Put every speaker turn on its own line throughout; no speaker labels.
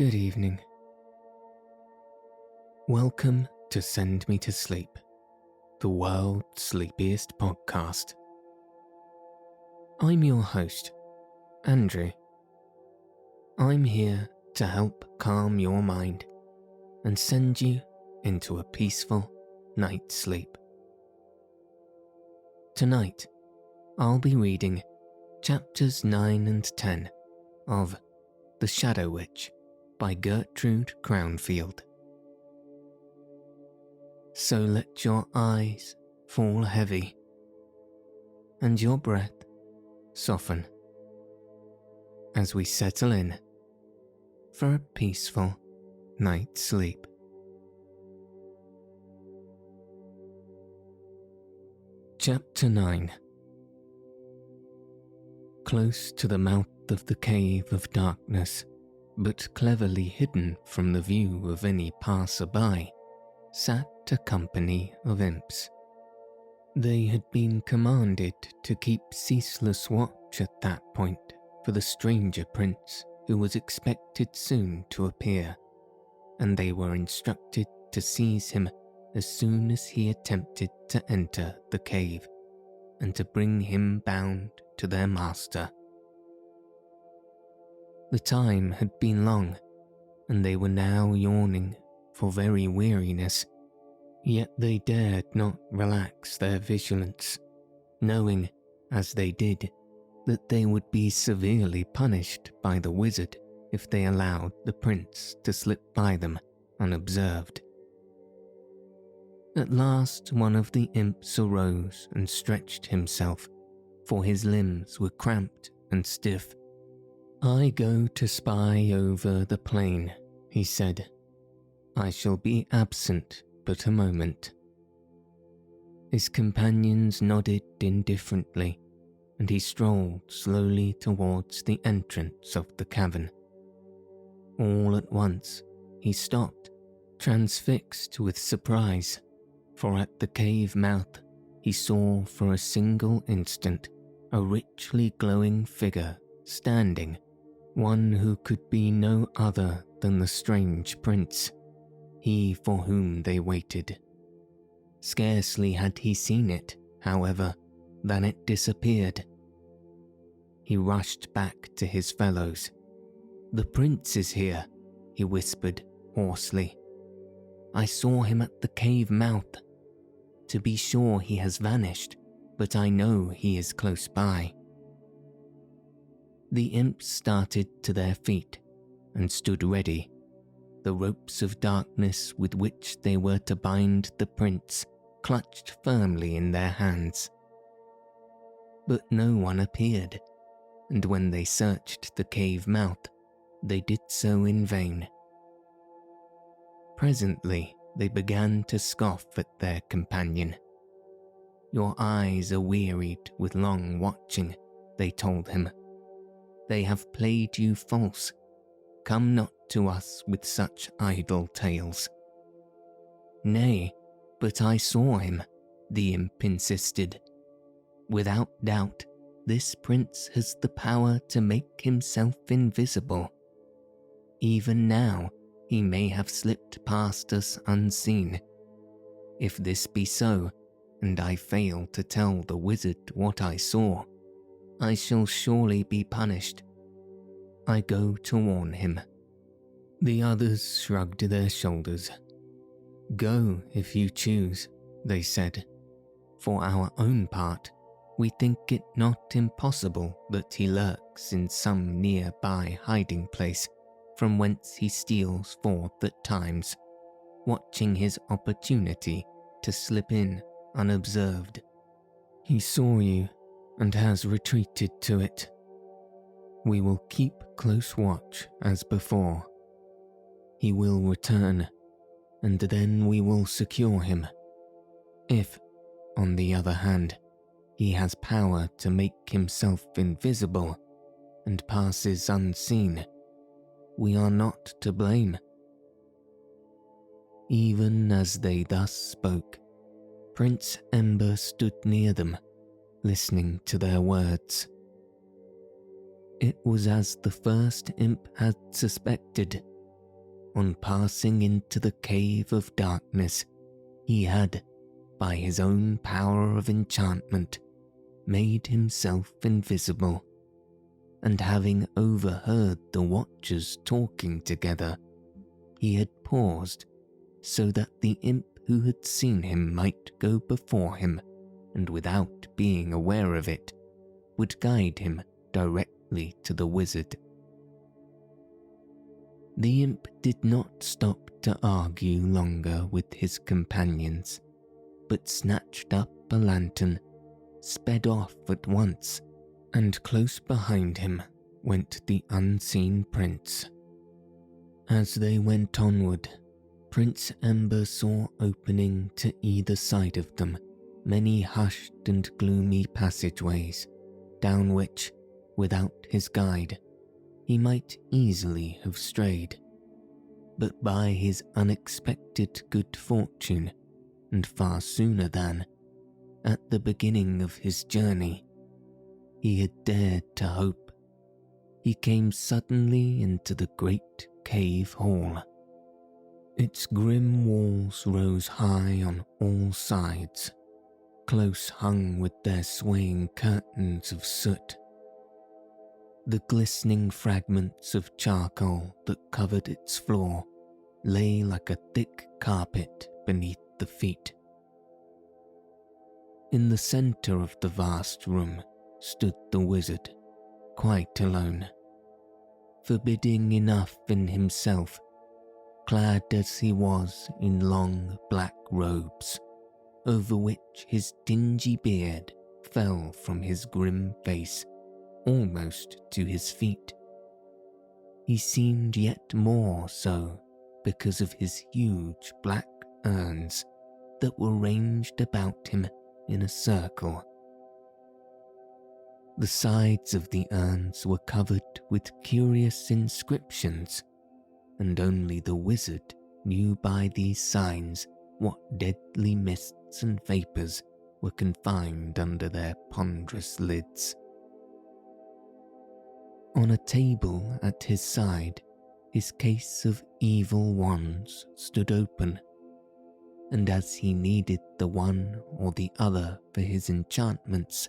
Good evening. Welcome to Send Me to Sleep, the world's sleepiest podcast. I'm your host, Andrew. I'm here to help calm your mind and send you into a peaceful night's sleep. Tonight, I'll be reading chapters 9 and 10 of The Shadow Witch by Gertrude Crownfield. So let your eyes fall heavy and your breath soften as we settle in for a peaceful night's sleep. Chapter 9. Close to the mouth of the cave of darkness, but cleverly hidden from the view of any passer-by, sat a company of imps. They had been commanded to keep ceaseless watch at that point for the stranger prince who was expected soon to appear, and they were instructed to seize him as soon as he attempted to enter the cave, and to bring him bound to their master. The time had been long, and they were now yawning for very weariness, yet they dared not relax their vigilance, knowing, as they did, that they would be severely punished by the wizard if they allowed the prince to slip by them unobserved. At last one of the imps arose and stretched himself, for his limbs were cramped and stiff. "I go to spy over the plain," he said. "I shall be absent but a moment." His companions nodded indifferently, and he strolled slowly towards the entrance of the cavern. All at once he stopped, transfixed with surprise, for at the cave mouth he saw for a single instant a richly glowing figure standing, one who could be no other than the strange prince, he for whom they waited. Scarcely had he seen it, however, than it disappeared. He rushed back to his fellows. "The prince is here," he whispered hoarsely. "I saw him at the cave mouth. To be sure he has vanished, but I know he is close by." The imps started to their feet and stood ready, the ropes of darkness with which they were to bind the prince clutched firmly in their hands. But no one appeared, and when they searched the cave mouth, they did so in vain. Presently they began to scoff at their companion. "Your eyes are wearied with long watching," they told him. "They have played you false. Come not to us with such idle tales." "Nay, but I saw him," the imp insisted. "Without doubt, this prince has the power to make himself invisible. Even now, he may have slipped past us unseen. If this be so, and I fail to tell the wizard what I saw, I shall surely be punished. I go to warn him." The others shrugged their shoulders. "Go if you choose," they said. "For our own part, we think it not impossible that he lurks in some nearby hiding place from whence he steals forth at times, watching his opportunity to slip in unobserved. He saw you and has retreated to it. We will keep close watch as before. He will return, and then we will secure him. If, on the other hand, he has power to make himself invisible and passes unseen, we are not to blame." Even as they thus spoke, Prince Ember stood near them, listening to their words. It was as the first imp had suspected. on passing into the cave of darkness, he had, by his own power of enchantment, made himself invisible, and having overheard the watchers talking together, he had paused so that the imp who had seen him might go before him, and without being aware of it, would guide him directly to the wizard. The imp did not stop to argue longer with his companions, but snatched up a lantern, sped off at once, and close behind him went the unseen prince. As they went onward, Prince Ember saw opening to either side of them many hushed and gloomy passageways, down which, without his guide, he might easily have strayed. But by his unexpected good fortune, and far sooner than, at the beginning of his journey, he had dared to hope, he came suddenly into the great cave hall. Its grim walls rose high on all sides, close hung with their swaying curtains of soot. The glistening fragments of charcoal that covered its floor lay like a thick carpet beneath the feet. In the centre of the vast room stood the wizard, quite alone, forbidding enough in himself, clad as he was in long black robes, over which his dingy beard fell from his grim face almost to his feet. He seemed yet more so because of his huge black urns that were ranged about him in a circle. The sides of the urns were covered with curious inscriptions, and only the wizard knew by these signs what deadly mists and vapours were confined under their ponderous lids. On a table at his side, his case of evil wands stood open, and as he needed the one or the other for his enchantments,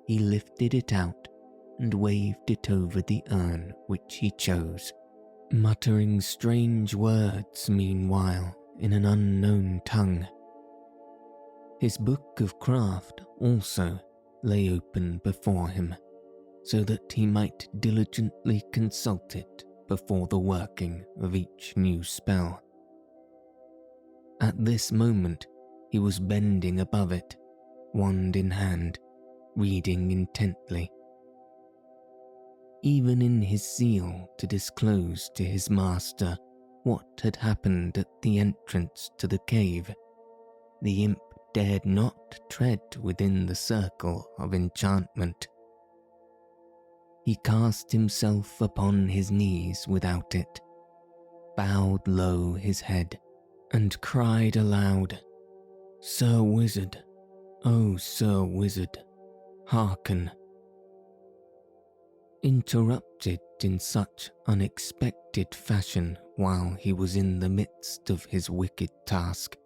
he lifted it out and waved it over the urn which he chose, muttering strange words meanwhile in an unknown tongue. His book of craft also lay open before him, so that he might diligently consult it before the working of each new spell. At this moment he was bending above it, wand in hand, reading intently. Even in his zeal to disclose to his master what had happened at the entrance to the cave, the imp dared not tread within the circle of enchantment. He cast himself upon his knees without it, bowed low his head, and cried aloud, "Sir Wizard, oh Sir Wizard, hearken." Interrupted in such unexpected fashion while he was in the midst of his wicked task,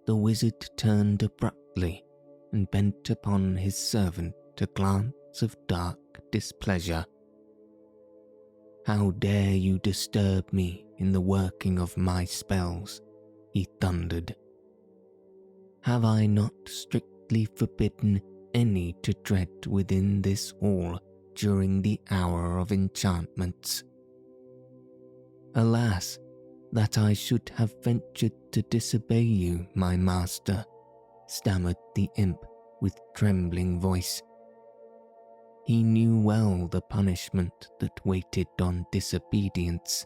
the wizard turned abruptly and bent upon his servant a glance of dark displeasure. "How dare you disturb me in the working of my spells?" he thundered. "Have I not strictly forbidden any to tread within this hall during the hour of enchantments? Alas, that I should have ventured to disobey you, my master," stammered the imp with trembling voice. He knew well the punishment that waited on disobedience,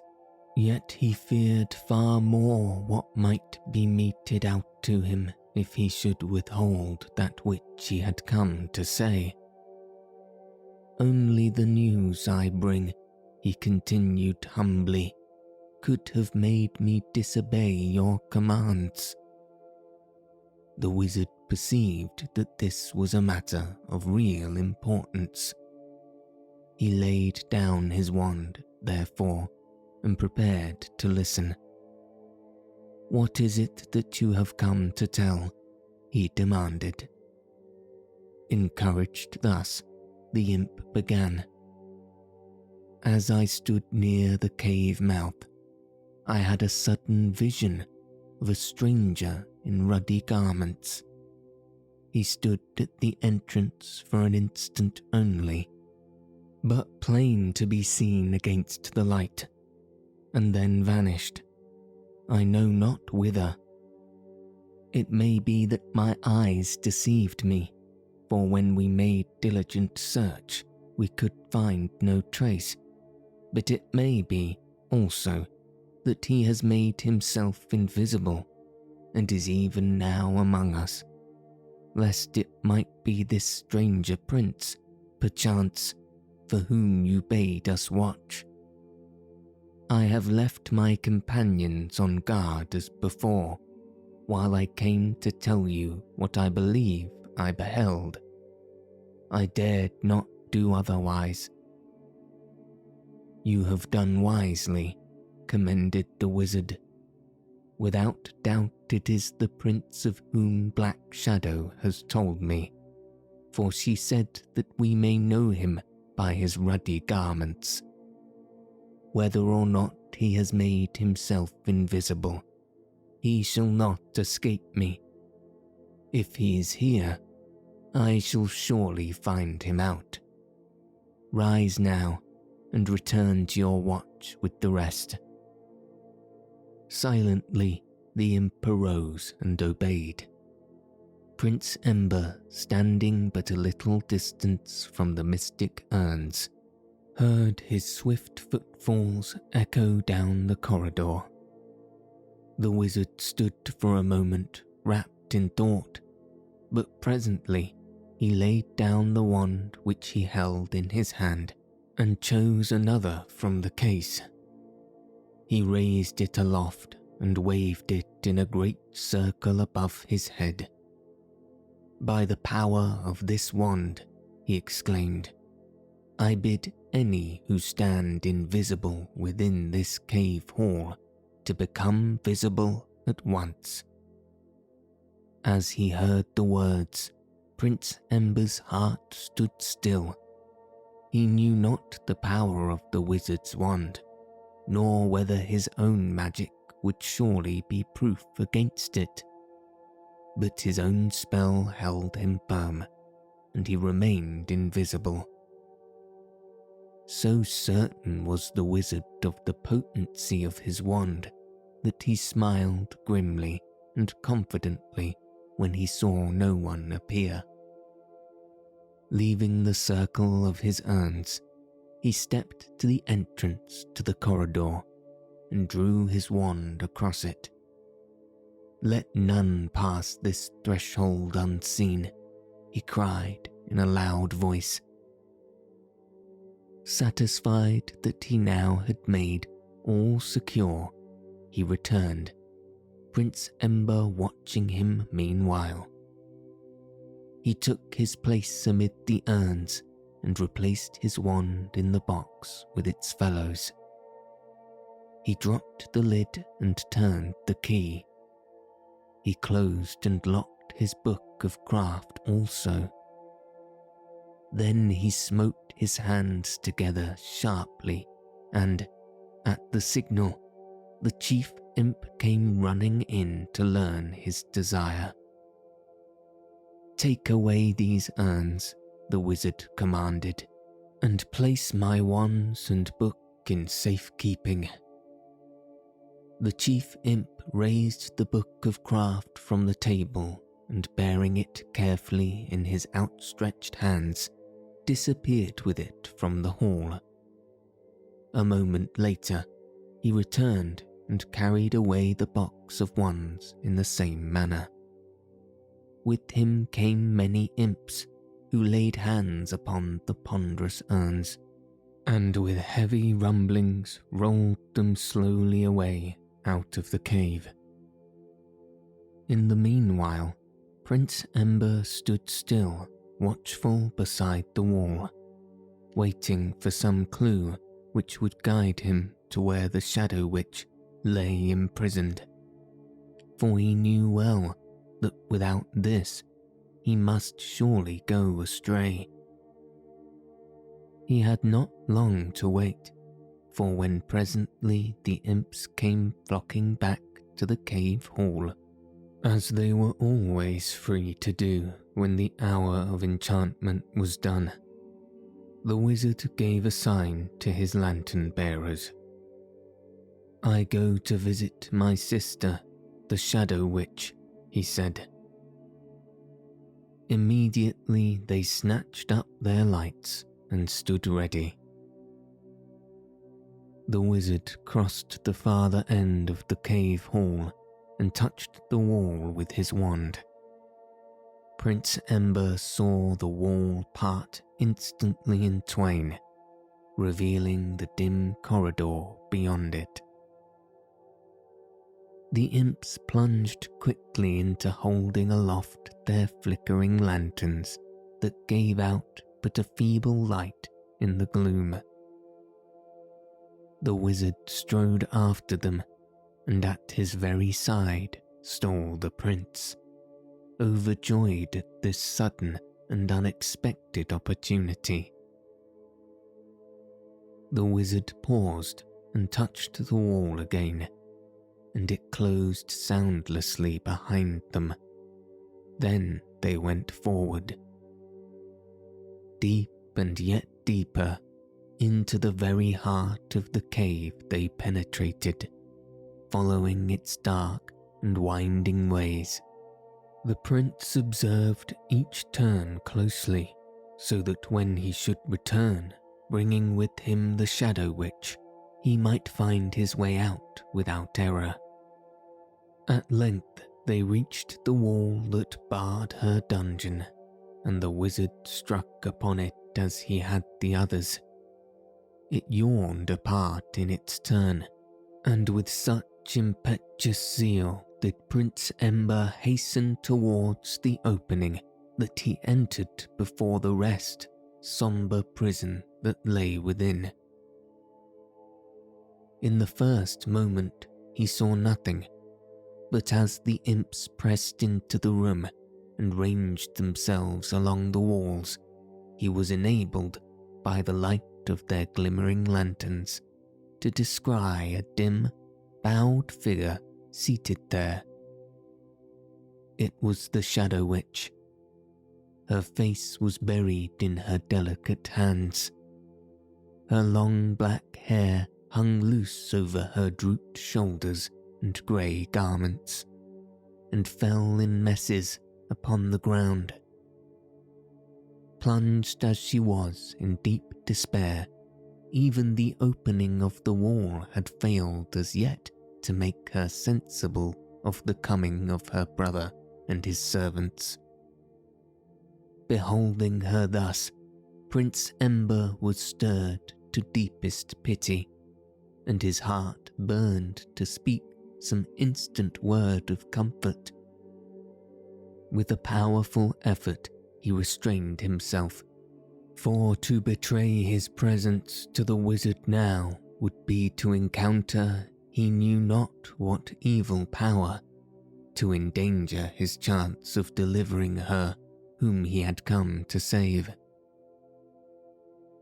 yet he feared far more what might be meted out to him if he should withhold that which he had come to say. "Only the news I bring," he continued humbly, "could have made me disobey your commands." The wizard perceived that this was a matter of real importance. He laid down his wand, therefore, and prepared to listen. "What is it that you have come to tell?" he demanded. Encouraged thus, the imp began. "As I stood near the cave mouth, I had a sudden vision of a stranger in ruddy garments. He stood at the entrance for an instant only, but plain to be seen against the light, and then vanished. I know not whither. It may be that my eyes deceived me, for when we made diligent search, we could find no trace, but it may be, also, that he has made himself invisible, and is even now among us, lest it might be this stranger prince, perchance, for whom you bade us watch. I have left my companions on guard as before, while I came to tell you what I believe I beheld. I dared not do otherwise." "You have done wisely," commended the wizard. "Without doubt it is the prince of whom Black Shadow has told me, for she said that we may know him by his ruddy garments. Whether or not he has made himself invisible, he shall not escape me. If he is here, I shall surely find him out. Rise now and return to your watch with the rest." Silently, the imp arose and obeyed. Prince Ember, standing but a little distance from the mystic urns, heard his swift footfalls echo down the corridor. The wizard stood for a moment wrapped in thought, but presently he laid down the wand which he held in his hand and chose another from the case. He raised it aloft and waved it in a great circle above his head. "By the power of this wand," he exclaimed, "I bid any who stand invisible within this cave hall to become visible at once." As he heard the words, Prince Ember's heart stood still. He knew not the power of the wizard's wand, nor whether his own magic would surely be proof against it. But his own spell held him firm, and he remained invisible. So certain was the wizard of the potency of his wand that he smiled grimly and confidently when he saw no one appear. Leaving the circle of his urns, he stepped to the entrance to the corridor and drew his wand across it. "Let none pass this threshold unseen," he cried in a loud voice. Satisfied that he now had made all secure, he returned, Prince Ember watching him meanwhile. He took his place amid the urns and replaced his wand in the box with its fellows. He dropped the lid and turned the key. He closed and locked his book of craft also. Then he smote his hands together sharply, and, at the signal, the chief imp came running in to learn his desire. "Take away these urns," the wizard commanded, "and place my wands and book in safekeeping." The chief imp raised the book of craft from the table and, bearing it carefully in his outstretched hands, disappeared with it from the hall. A moment later, he returned and carried away the box of wands in the same manner. With him came many imps who laid hands upon the ponderous urns, and with heavy rumblings rolled them slowly away out of the cave. In the meanwhile, Prince Ember stood still, watchful beside the wall, waiting for some clue which would guide him to where the Shadow Witch lay imprisoned, for he knew well that without this he must surely go astray. He had not long to wait, for when presently the imps came flocking back to the cave hall, as they were always free to do when the hour of enchantment was done, the wizard gave a sign to his lantern bearers. "I go to visit my sister, the Shadow Witch," he said. Immediately they snatched up their lights and stood ready. The wizard crossed the farther end of the cave hall and touched the wall with his wand. Prince Ember saw the wall part instantly in twain, revealing the dim corridor beyond it. The imps plunged quickly into holding aloft their flickering lanterns that gave out but a feeble light in the gloom. The wizard strode after them, and at his very side stole the prince, overjoyed at this sudden and unexpected opportunity. The wizard paused and touched the wall again, and it closed soundlessly behind them. Then they went forward. Deep and yet deeper, into the very heart of the cave they penetrated, following its dark and winding ways. The prince observed each turn closely, so that when he should return, bringing with him the Shadow Witch, he might find his way out without error. At length they reached the wall that barred her dungeon, and the wizard struck upon it as he had the others. It yawned apart in its turn, and with such impetuous zeal did Prince Ember hasten towards the opening that he entered before the rest sombre prison that lay within. In the first moment he saw nothing, but as the imps pressed into the room and ranged themselves along the walls, he was enabled, by the light of their glimmering lanterns, to descry a dim, bowed figure seated there. It was the Shadow Witch. Her face was buried in her delicate hands. Her long black hair hung loose over her drooped shoulders and grey garments, and fell in messes upon the ground. Plunged as she was in deep despair, even the opening of the wall had failed as yet to make her sensible of the coming of her brother and his servants. Beholding her thus, Prince Ember was stirred to deepest pity, and his heart burned to speak some instant word of comfort. With a powerful effort he restrained himself, for to betray his presence to the wizard now would be to encounter he knew not what evil power, to endanger his chance of delivering her whom he had come to save.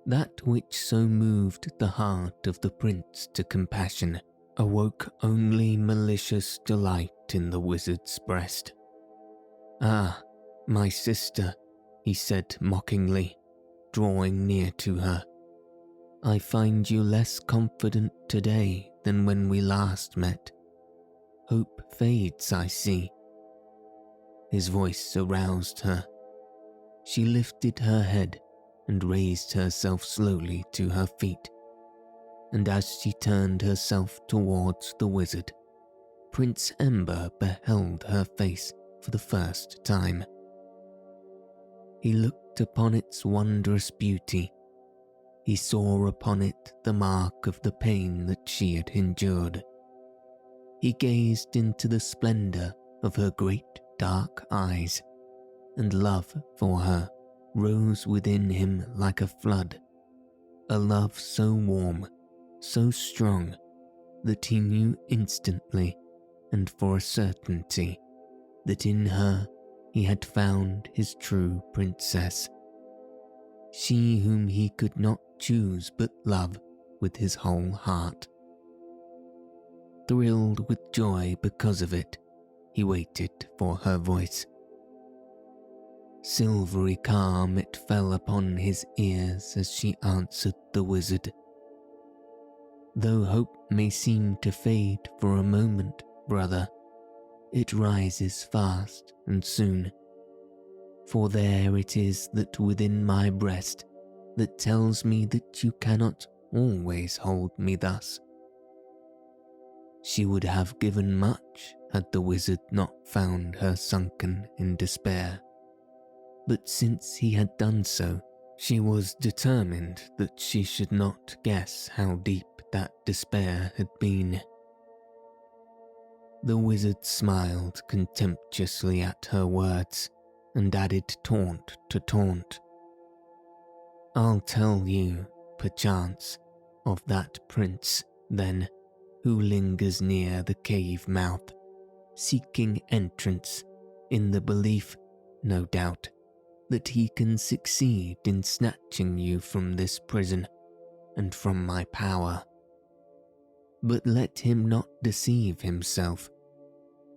That which so moved the heart of the prince to compassion awoke only malicious delight in the wizard's breast. "Ah, my sister," he said mockingly, drawing near to her, "I find you less confident today than when we last met. Hope fades, I see." His voice aroused her. She lifted her head and raised herself slowly to her feet, and as she turned herself towards the wizard, Prince Ember beheld her face for the first time. He looked upon its wondrous beauty. He saw upon it the mark of the pain that she had endured. He gazed into the splendour of her great dark eyes, and love for her rose within him like a flood, a love so warm, so strong that he knew instantly and for a certainty that in her he had found his true princess, she whom he could not choose but love with his whole heart. Thrilled with joy because of it, he waited for her voice. Silvery calm it fell upon his ears as she answered the wizard. Though hope may seem to fade for a moment, brother, it rises fast and soon. For there it is that within my breast that tells me that you cannot always hold me thus. She would have given much had the wizard not found her sunken in despair. But since he had done so, she was determined that she should not guess how deep that despair had been. The wizard smiled contemptuously at her words and added taunt to taunt. I'll tell you, perchance, of that prince, then, who lingers near the cave mouth, seeking entrance, in the belief, no doubt, that he can succeed in snatching you from this prison and from my power. But let him not deceive himself.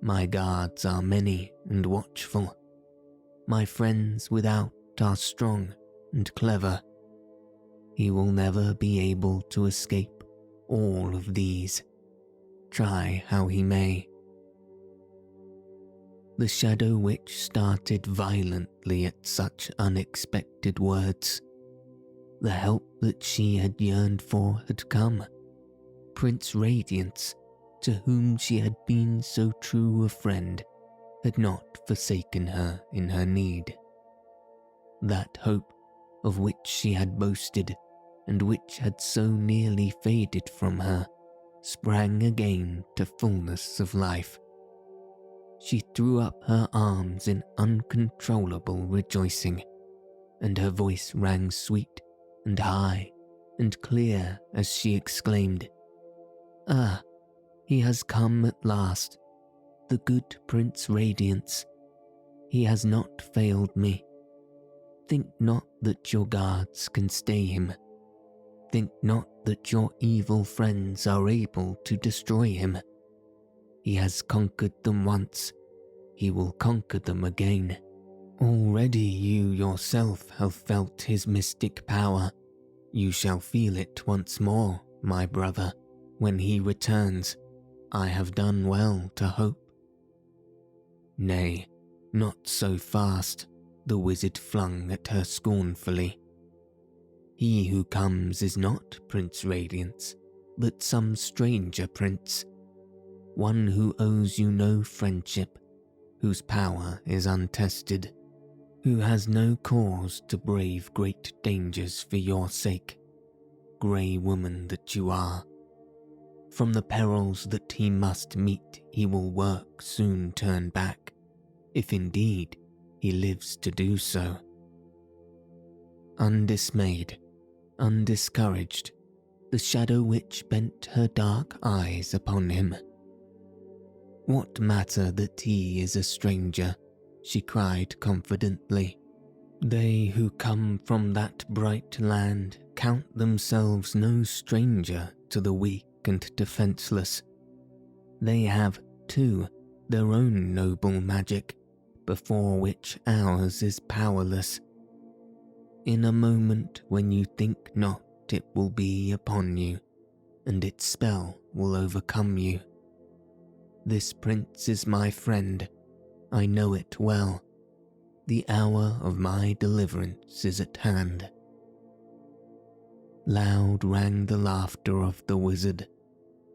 My guards are many and watchful. My friends without are strong and clever. He will never be able to escape all of these, try how he may. The Shadow Witch started violently at such unexpected words. The help that she had yearned for had come. Prince Radiance, to whom she had been so true a friend, had not forsaken her in her need. That hope, of which she had boasted, and which had so nearly faded from her, sprang again to fullness of life. She threw up her arms in uncontrollable rejoicing, and her voice rang sweet and high and clear as she exclaimed, "Ah, he has come at last, the good Prince Radiance. He has not failed me. Think not that your guards can stay him. Think not that your evil friends are able to destroy him. He has conquered them once, he will conquer them again. Already you yourself have felt his mystic power. You shall feel it once more, my brother, when he returns. I have done well to hope." "Nay, not so fast," the wizard flung at her scornfully. "He who comes is not Prince Radiance, but some stranger prince, one who owes you no friendship, whose power is untested, who has no cause to brave great dangers for your sake, grey woman that you are. From the perils that he must meet he will work soon turn back, if indeed he lives to do so." Undismayed, undiscouraged, the Shadow Witch bent her dark eyes upon him. "What matter that he is a stranger?" she cried confidently. "They who come from that bright land count themselves no stranger to the weak and defenseless. They have, too, their own noble magic, before which ours is powerless. In a moment when you think not, it will be upon you, and its spell will overcome you. This prince is my friend, I know it well. The hour of my deliverance is at hand." Loud rang the laughter of the wizard.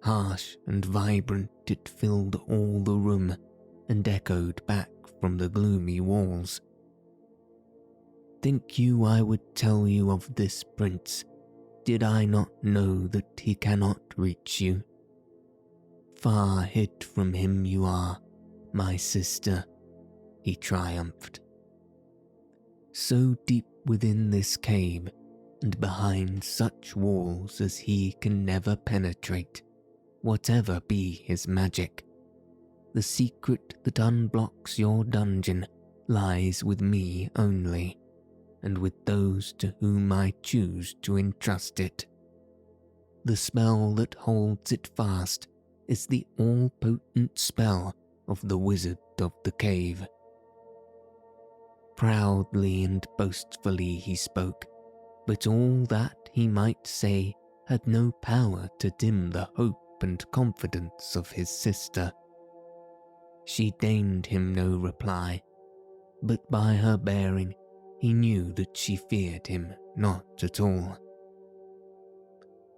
Harsh and vibrant it filled all the room and echoed back from the gloomy walls. "Think you I would tell you of this prince, did I not know that he cannot reach you? Far hid from him you are, my sister," he triumphed. "So deep within this cave, and behind such walls as he can never penetrate, whatever be his magic. The secret that unblocks your dungeon lies with me only, and with those to whom I choose to entrust it. The spell that holds it fast is the all-potent spell of the wizard of the cave. Proudly and boastfully he spoke, but all that he might say had no power to dim the hope and confidence of his sister. She deigned him no reply, but by her bearing he knew that she feared him not at all.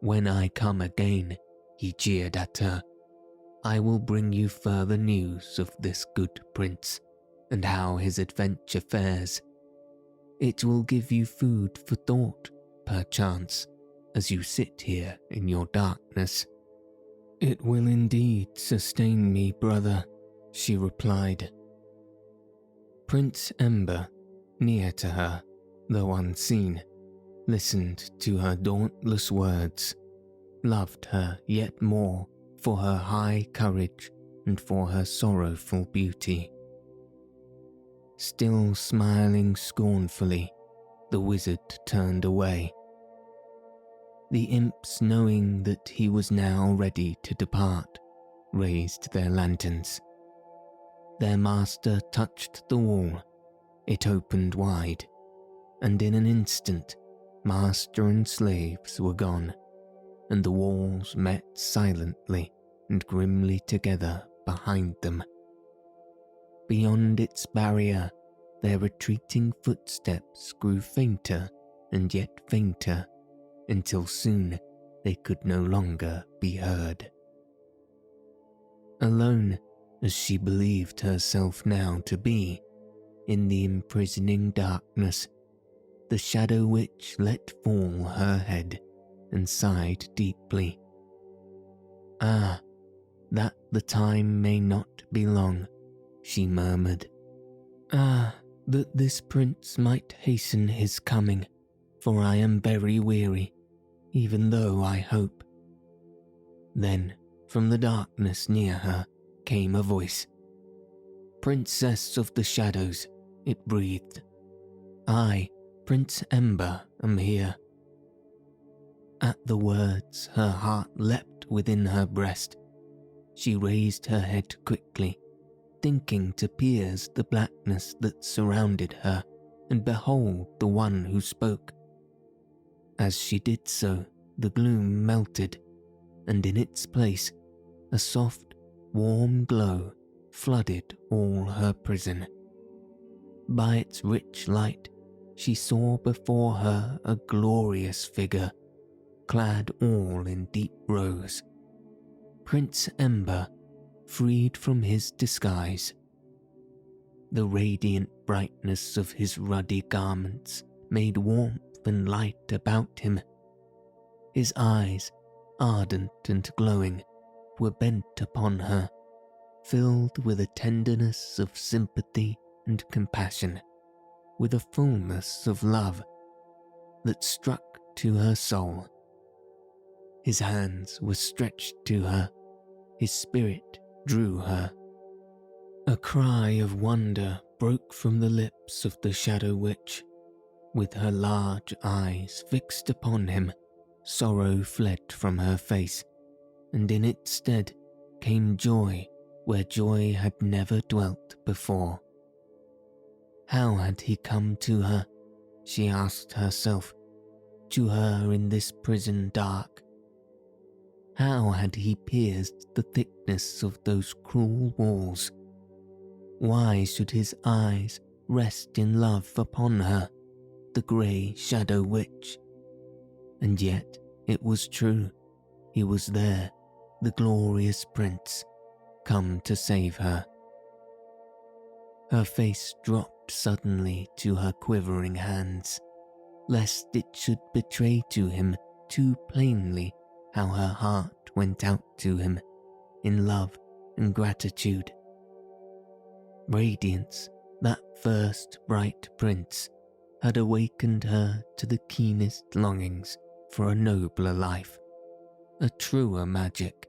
"When I come again," he jeered at her, "I will bring you further news of this good prince, and how his adventure fares. It will give you food for thought, perchance, as you sit here in your darkness." "It will indeed sustain me, brother," she replied. Prince Ember, near to her, though unseen, listened to her dauntless words, loved her yet more for her high courage and for her sorrowful beauty. Still smiling scornfully, the wizard turned away. The imps, knowing that he was now ready to depart, raised their lanterns. Their master touched the wall, it opened wide, and in an instant master and slaves were gone, and the walls met silently and grimly together behind them. Beyond its barrier, their retreating footsteps grew fainter and yet fainter, until soon they could no longer be heard. Alone, as she believed herself now to be, in the imprisoning darkness, the Shadow Witch let fall her head and sighed deeply. "Ah, that the time may not be long," she murmured. "Ah, that this prince might hasten his coming, for I am very weary, even though I hope." Then, from the darkness near her, came a voice. "Princess of the Shadows," it breathed. "I, Prince Ember, am here." At the words, her heart leapt within her breast. She raised her head quickly, thinking to pierce the blackness that surrounded her and behold the one who spoke. As she did so, the gloom melted, and in its place, a soft, warm glow flooded all her prison. By its rich light, she saw before her a glorious figure, clad all in deep rose. Prince Ember, freed from his disguise. The radiant brightness of his ruddy garments made warmth and light about him. His eyes, ardent and glowing, were bent upon her, filled with a tenderness of sympathy and compassion, with a fullness of love that struck to her soul. His hands were stretched to her, his spirit drew her. A cry of wonder broke from the lips of the Shadow Witch. With her large eyes fixed upon him, sorrow fled from her face, and in its stead came joy where joy had never dwelt before. How had he come to her, she asked herself, to her in this prison dark? How had he pierced the thickness of those cruel walls? Why should his eyes rest in love upon her, the grey Shadow Witch? And yet it was true, he was there, the glorious prince, come to save her. Her face dropped suddenly to her quivering hands, lest it should betray to him too plainly how her heart went out to him in love and gratitude. Radiance, that first bright prince, had awakened her to the keenest longings for a nobler life, a truer magic.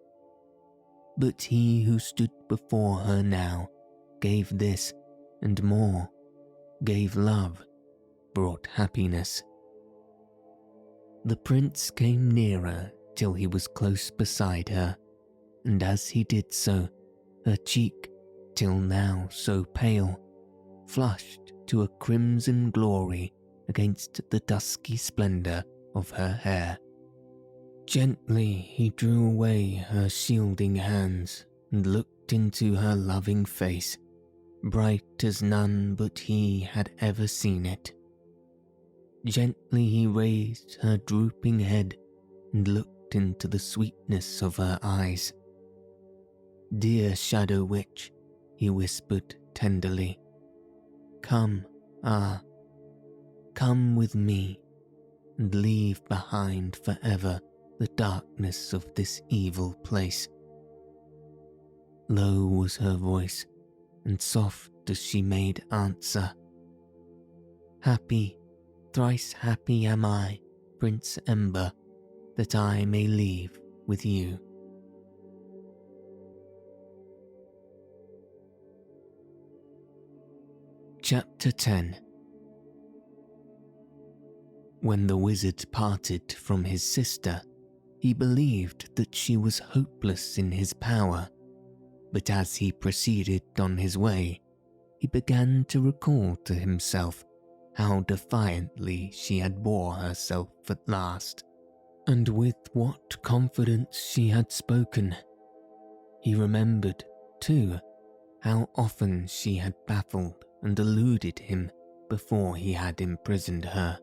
But he who stood before her now gave this and more, gave love, brought happiness. The prince came nearer till he was close beside her, and as he did so, her cheek, till now so pale, flushed to a crimson glory against the dusky splendour of her hair. Gently he drew away her shielding hands and looked into her loving face, bright as none but he had ever seen it. Gently he raised her drooping head and looked into the sweetness of her eyes. "Dear Shadow Witch," he whispered tenderly, "come, come with me, and leave behind forever the darkness of this evil place." Low was her voice, and soft as she made answer, "Happy, thrice happy am I, Prince Ember, that I may leave with you." Chapter 10. When the wizard parted from his sister, he believed that she was hopeless in his power, but as he proceeded on his way, he began to recall to himself how defiantly she had bore herself at last, and with what confidence she had spoken. He remembered, too, how often she had baffled and eluded him before he had imprisoned her,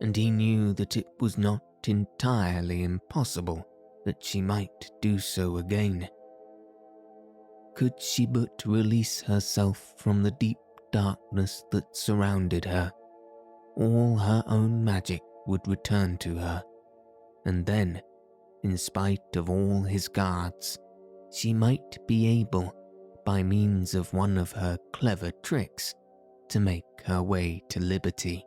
and he knew that it was not entirely impossible that she might do so again. Could she but release herself from the deep darkness that surrounded her, all her own magic would return to her, and then, in spite of all his guards, she might be able, by means of one of her clever tricks, to make her way to liberty.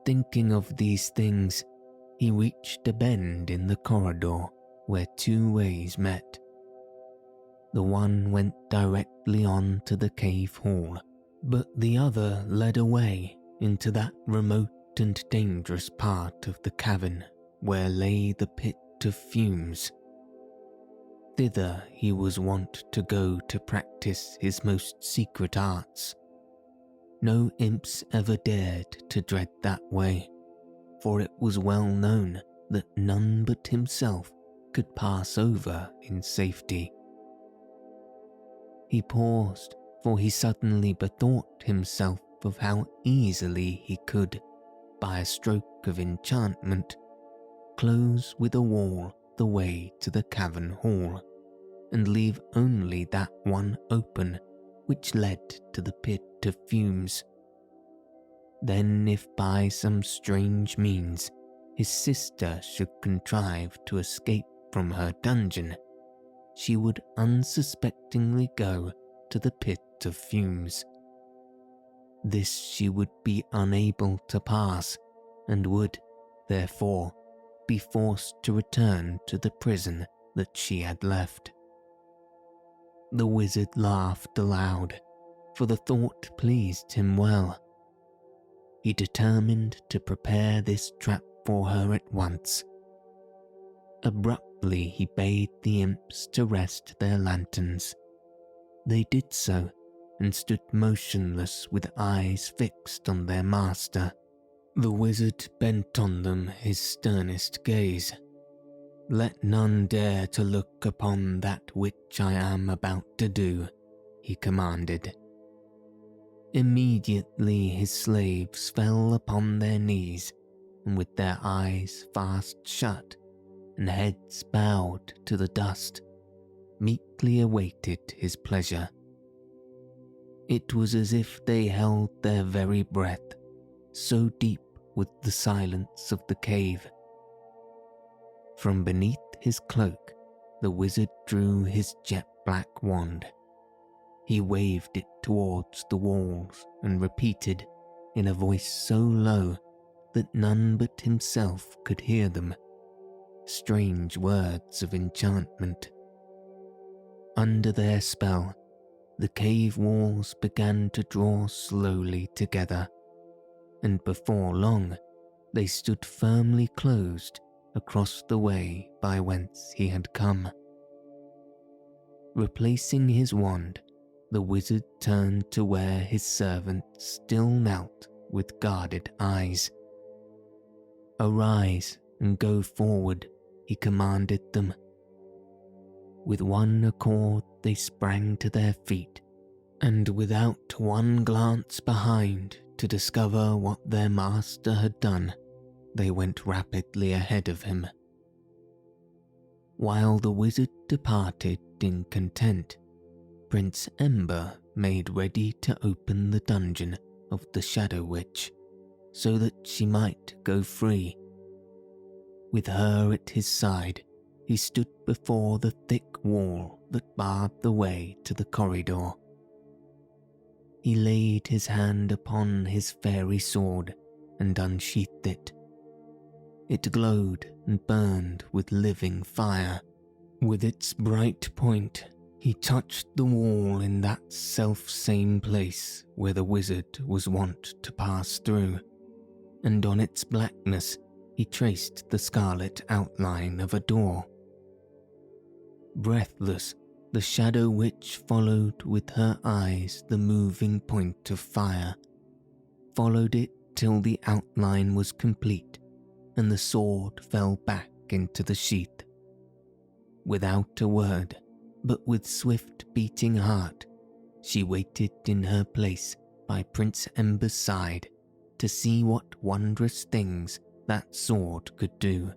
Thinking of these things, he reached a bend in the corridor where two ways met. The one went directly on to the cave hall, but the other led away into that remote and dangerous part of the cavern where lay the pit of fumes. Thither he was wont to go to practice his most secret arts. No imps ever dared to tread that way, for it was well known that none but himself could pass over in safety. He paused, for he suddenly bethought himself of how easily he could, by a stroke of enchantment, close with a wall the way to the cavern hall, and leave only that one open which led to the pit of fumes. Then, if by some strange means his sister should contrive to escape from her dungeon, she would unsuspectingly go to the pit of fumes. This she would be unable to pass, and would, therefore, be forced to return to the prison that she had left. The wizard laughed aloud, for the thought pleased him well. He determined to prepare this trap for her at once. Abruptly he bade the imps to rest their lanterns. They did so, and stood motionless with eyes fixed on their master. The wizard bent on them his sternest gaze. "Let none dare to look upon that which I am about to do," he commanded. Immediately his slaves fell upon their knees, and with their eyes fast shut and heads bowed to the dust, meekly awaited his pleasure. It was as if they held their very breath, so deep was the silence of the cave. From beneath his cloak, the wizard drew his jet-black wand. He waved it towards the walls and repeated, in a voice so low that none but himself could hear them, strange words of enchantment. Under their spell, the cave walls began to draw slowly together, and before long they stood firmly closed across the way by whence he had come. Replacing his wand, the wizard turned to where his servant still knelt with guarded eyes. "Arise and go forward," he commanded them. With one accord they sprang to their feet, and without one glance behind to discover what their master had done, they went rapidly ahead of him. While the wizard departed in content, Prince Ember made ready to open the dungeon of the Shadow Witch, so that she might go free. With her at his side, he stood before the thick wall that barred the way to the corridor. He laid his hand upon his fairy sword and unsheathed it. It glowed and burned with living fire. With its bright point, he touched the wall in that self-same place where the wizard was wont to pass through, and on its blackness he traced the scarlet outline of a door. Breathless, the Shadow Witch followed with her eyes the moving point of fire, followed it till the outline was complete and the sword fell back into the sheath. Without a word, but with swift beating heart, she waited in her place by Prince Ember's side to see what wondrous things that sword could do.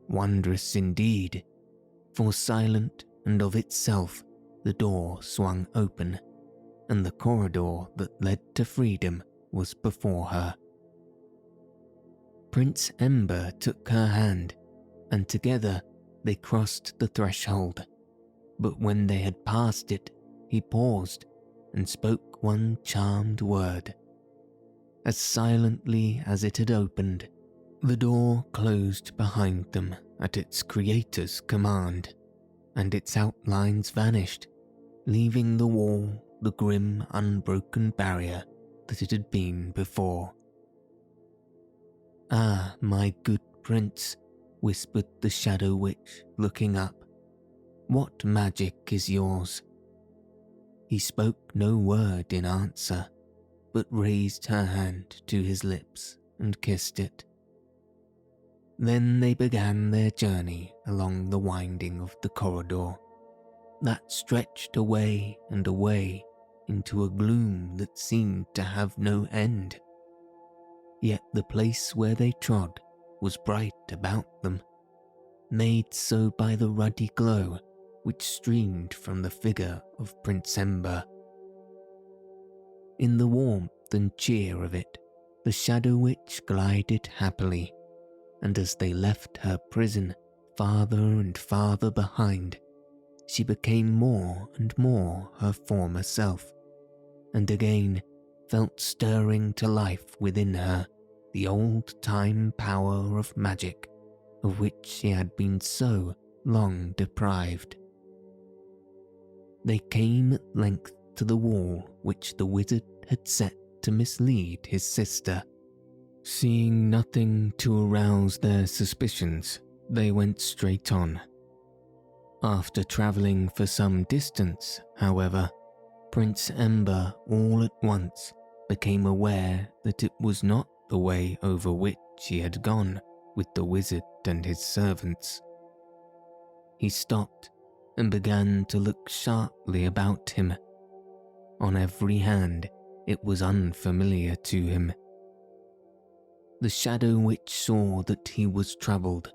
Wondrous indeed, for silent and of itself the door swung open, and the corridor that led to freedom was before her. Prince Ember took her hand, and together they crossed the threshold, but when they had passed it, he paused and spoke one charmed word. As silently as it had opened, the door closed behind them at its creator's command, and its outlines vanished, leaving the wall the grim, unbroken barrier that it had been before. "Ah, my good prince," whispered the Shadow Witch, looking up, "what magic is yours?" He spoke no word in answer, but raised her hand to his lips and kissed it. Then they began their journey along the winding of the corridor, that stretched away and away into a gloom that seemed to have no end. Yet the place where they trod was bright about them, made so by the ruddy glow which streamed from the figure of Prince Ember. In the warmth and cheer of it, the Shadow Witch glided happily, and as they left her prison farther and farther behind, she became more and more her former self, and again felt stirring to life within her the old-time power of magic of which she had been so long deprived. They came at length to the wall which the wizard had set to mislead his sister. Seeing nothing to arouse their suspicions, they went straight on. After travelling for some distance, however, Prince Ember all at once became aware that it was not the way over which he had gone with the wizard and his servants. He stopped and began to look sharply about him. On every hand it was unfamiliar to him. The Shadow Witch saw that he was troubled,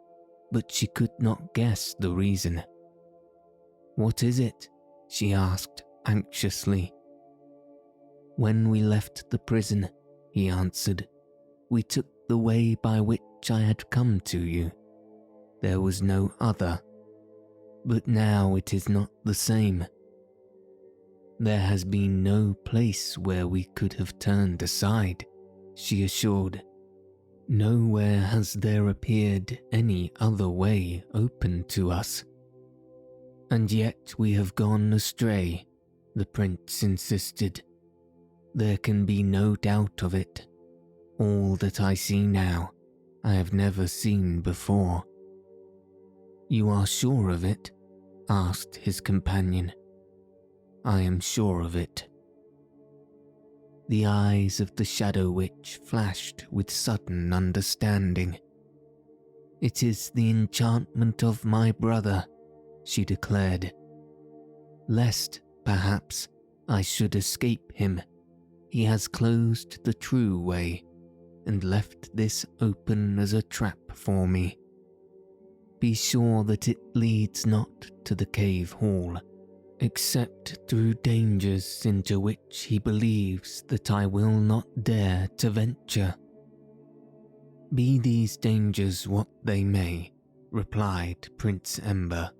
but she could not guess the reason. "What is it?" she asked anxiously. "When we left the prison," he answered, "we took the way by which I had come to you. There was no other. But now it is not the same. There has been no place where we could have turned aside, she assured. Nowhere has there appeared any other way open to us. And yet we have gone astray, the prince insisted. There can be no doubt of it. All that I see now, I have never seen before. You are sure of it? Asked his companion. I am sure of it. The eyes of the Shadow Witch flashed with sudden understanding. It is the enchantment of my brother, she declared. Lest, perhaps, I should escape him, he has closed the true way and left this open as a trap for me. Be sure that it leads not to the cave hall, except through dangers into which he believes that I will not dare to venture. Be these dangers what they may, replied Prince Ember,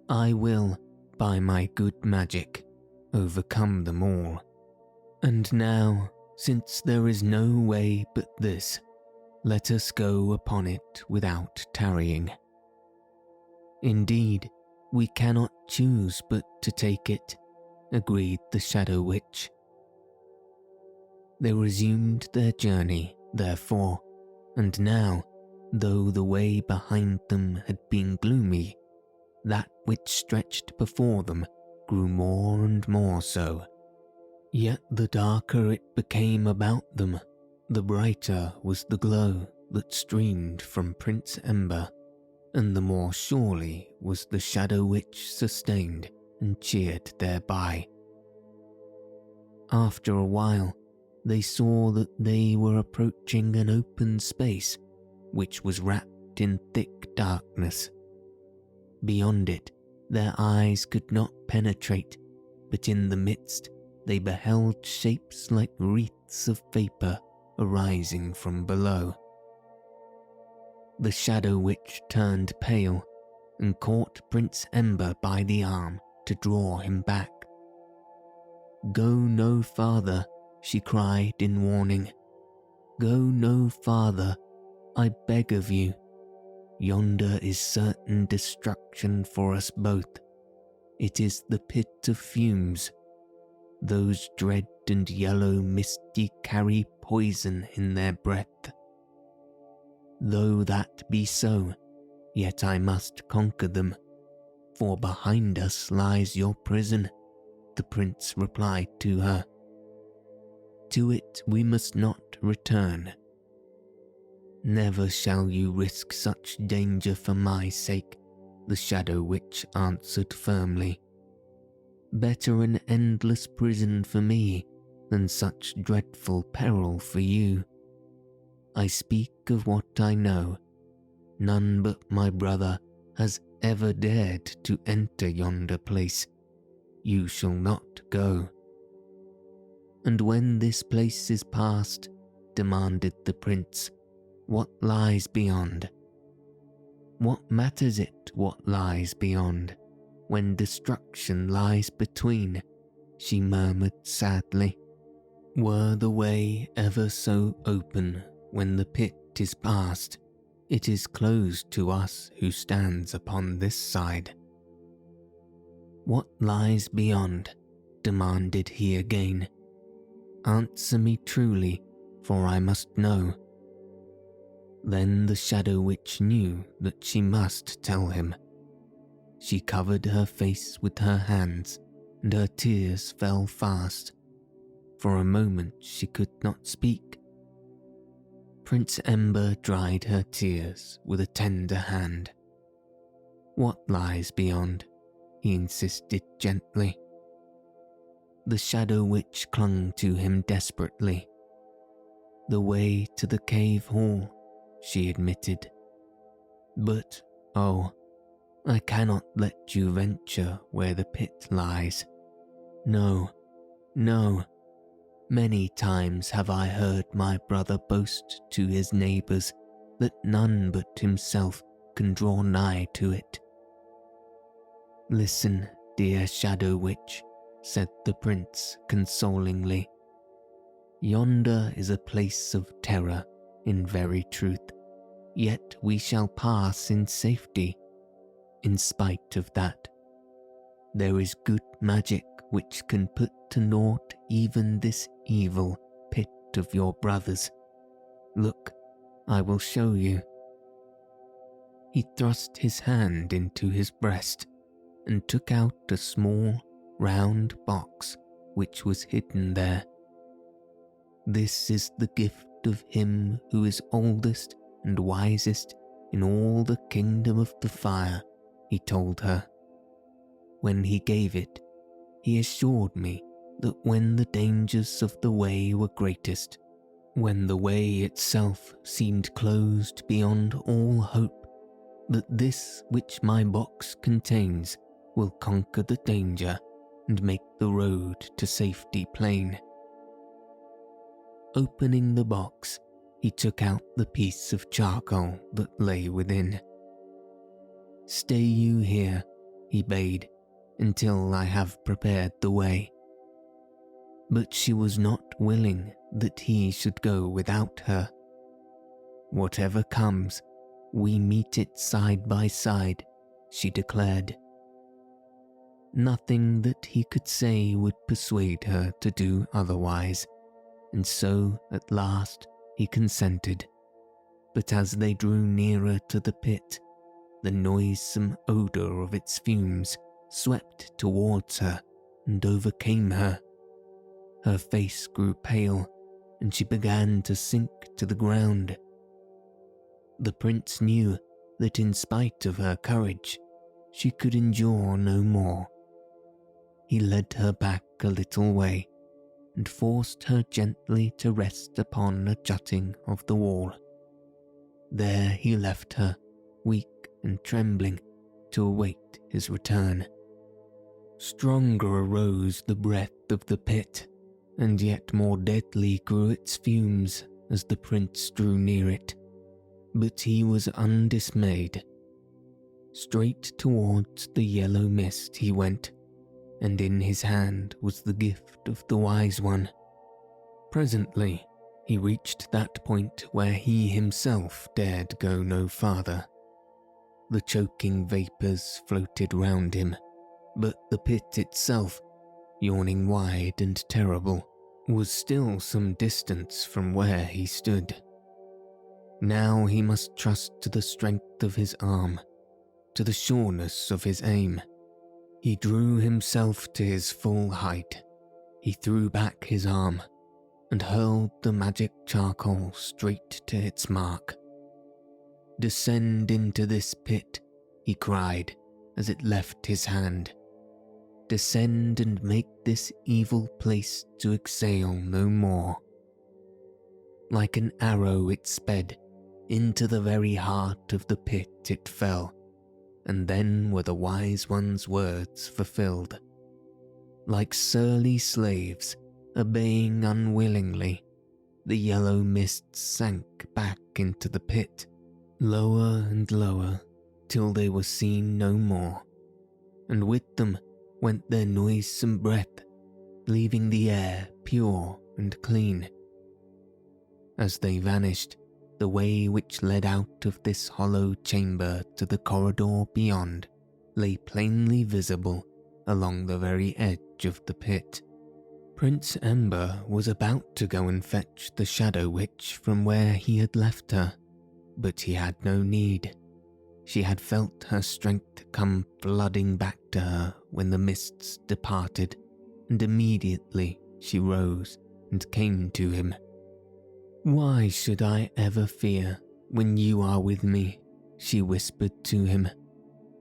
I will, by my good magic, overcome them all. And now, since there is no way but this, let us go upon it without tarrying. Indeed, we cannot choose but to take it, agreed the Shadow Witch. They resumed their journey, therefore, and now, though the way behind them had been gloomy, that which stretched before them grew more and more so. Yet the darker it became about them, the brighter was the glow that streamed from Prince Ember, and the more surely was the Shadow Witch sustained and cheered thereby. After a while, they saw that they were approaching an open space which was wrapped in thick darkness. Beyond it, their eyes could not penetrate, but in the midst they beheld shapes like wreaths of vapour arising from below. The Shadow Witch turned pale and caught Prince Ember by the arm to draw him back. Go no farther, she cried in warning. Go no farther, I beg of you. Yonder is certain destruction for us both. It is the pit of fumes. Those dread and yellow misty carry poison in their breath. Though that be so, yet I must conquer them, for behind us lies your prison, the prince replied to her. To it we must not return. Never shall you risk such danger for my sake, the Shadow Witch answered firmly. Better an endless prison for me than such dreadful peril for you. I speak of what I know. None but my brother has ever dared to enter yonder place. You shall not go. And when this place is past, demanded the prince, what lies beyond? What matters it what lies beyond, when destruction lies between? She murmured sadly. Were the way ever so open when the pit is past, it is closed to us who stands upon this side. What lies beyond? Demanded he again. Answer me truly, for I must know. Then the Shadow Witch knew that she must tell him. She covered her face with her hands, and her tears fell fast. For a moment she could not speak. Prince Ember dried her tears with a tender hand. What lies beyond? He insisted gently. The Shadow Witch clung to him desperately. The way to the cave hall, she admitted. But, oh, I cannot let you venture where the pit lies. No, no. Many times have I heard my brother boast to his neighbours that none but himself can draw nigh to it. Listen, dear Shadow Witch, said the prince consolingly. "Yonder is a place of terror, in very truth, yet we shall pass in safety. In spite of that, there is good magic which can put to naught even this evil pit of your brothers. Look, I will show you." He thrust his hand into his breast and took out a small, round box which was hidden there. "This is the gift of him who is oldest and wisest in all the kingdom of the fire," he told her. "When he gave it, he assured me that when the dangers of the way were greatest, when the way itself seemed closed beyond all hope, that this which my box contains will conquer the danger and make the road to safety plain." Opening the box, he took out the piece of charcoal that lay within. "Stay you here," he bade, "until I have prepared the way." But she was not willing that he should go without her. "Whatever comes, we meet it side by side," she declared. Nothing that he could say would persuade her to do otherwise, and so at last he consented. But as they drew nearer to the pit, the noisome odour of its fumes swept towards her and overcame her. Her face grew pale, and she began to sink to the ground. The prince knew that in spite of her courage, she could endure no more. He led her back a little way and forced her gently to rest upon a jutting of the wall. There he left her, weak and trembling, to await his return. Stronger arose the breath of the pit, and yet more deadly grew its fumes as the prince drew near it. But he was undismayed. Straight towards the yellow mist he went, and in his hand was the gift of the Wise One. Presently, he reached that point where he himself dared go no farther. The choking vapours floated round him, but the pit itself, yawning wide and terrible, was still some distance from where he stood. Now he must trust to the strength of his arm, to the sureness of his aim. He drew himself to his full height. He threw back his arm and hurled the magic charcoal straight to its mark. "Descend into this pit," he cried as it left his hand. "Descend and make this evil place to exhale no more." Like an arrow it sped, into the very heart of the pit it fell, and then were the Wise One's words fulfilled. Like surly slaves, obeying unwillingly, the yellow mists sank back into the pit, lower and lower, till they were seen no more, and with them went their noisome breath, leaving the air pure and clean. As they vanished, the way which led out of this hollow chamber to the corridor beyond lay plainly visible along the very edge of the pit. Prince Ember was about to go and fetch the Shadow Witch from where he had left her, but he had no need. She had felt her strength come flooding back to her when the mists departed, and immediately she rose and came to him. "Why should I ever fear when you are with me?" she whispered to him.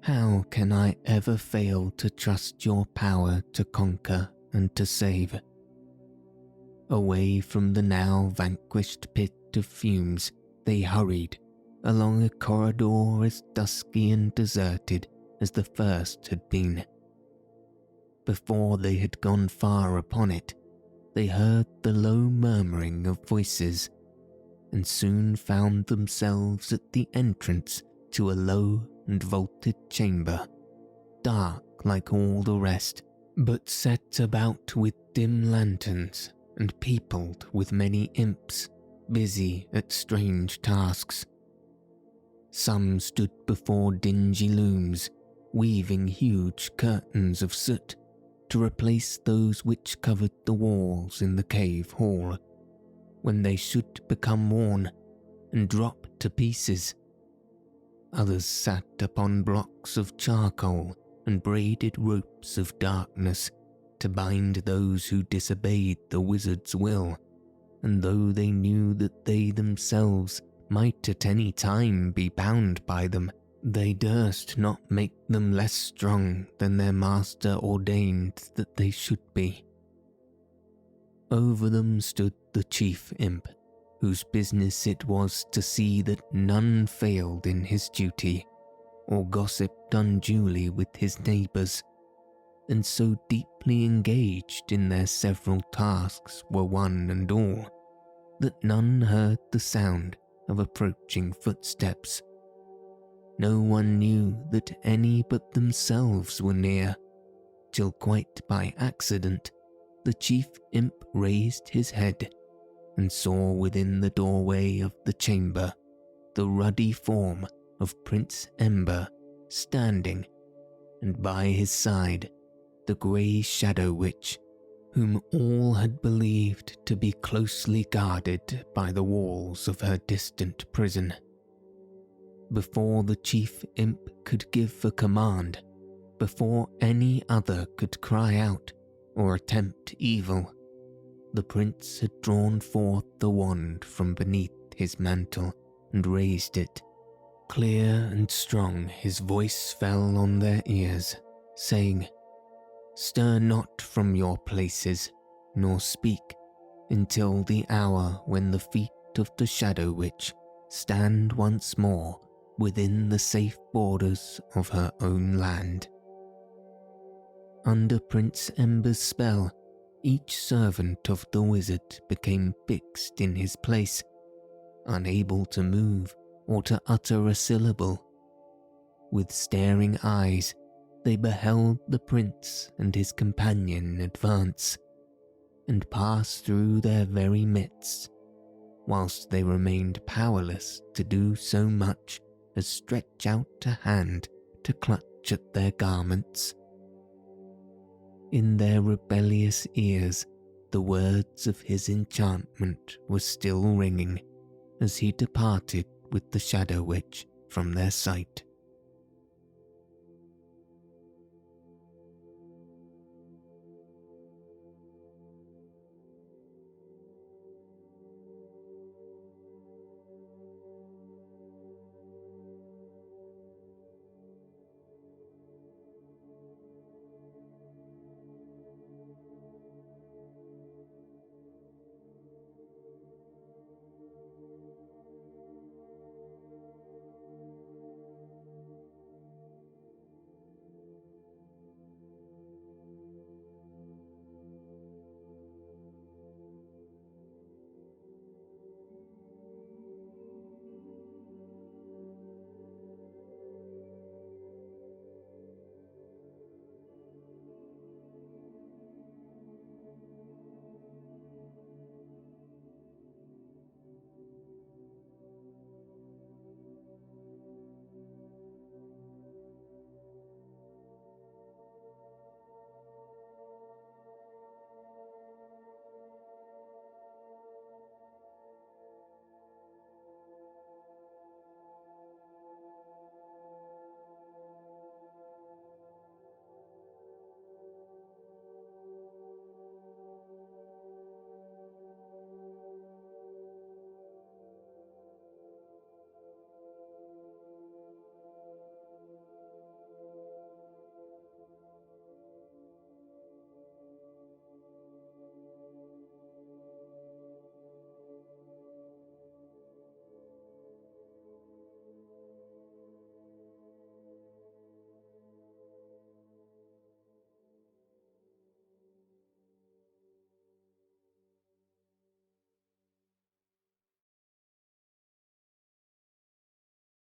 "How can I ever fail to trust your power to conquer and to save?" Away from the now vanquished pit of fumes, they hurried along a corridor as dusky and deserted as the first had been. Before they had gone far upon it, they heard the low murmuring of voices, and soon found themselves at the entrance to a low and vaulted chamber, dark like all the rest, but set about with dim lanterns and peopled with many imps busy at strange tasks. Some stood before dingy looms, weaving huge curtains of soot to replace those which covered the walls in the cave hall, when they should become worn and drop to pieces. Others sat upon blocks of charcoal and braided ropes of darkness to bind those who disobeyed the wizard's will, and though they knew that they themselves might at any time be bound by them, they durst not make them less strong than their master ordained that they should be. Over them stood the chief imp, whose business it was to see that none failed in his duty, or gossiped unduly with his neighbours, and so deeply engaged in their several tasks were one and all, that none heard the sound of approaching footsteps. No one knew that any but themselves were near, till quite by accident the chief imp raised his head and saw within the doorway of the chamber the ruddy form of Prince Ember standing, and by his side the grey shadow witch, whom all had believed to be closely guarded by the walls of her distant prison. Before the chief imp could give a command, before any other could cry out or attempt evil, the prince had drawn forth the wand from beneath his mantle and raised it. Clear and strong his voice fell on their ears, saying, "Stir not from your places, nor speak, until the hour when the feet of the Shadow Witch stand once more within the safe borders of her own land." Under Prince Ember's spell, each servant of the wizard became fixed in his place, unable to move or to utter a syllable. With staring eyes, they beheld the prince and his companion advance, and pass through their very midst, whilst they remained powerless to do so much as stretch out a hand to clutch at their garments. In their rebellious ears, the words of his enchantment were still ringing as he departed with the Shadow Witch from their sight.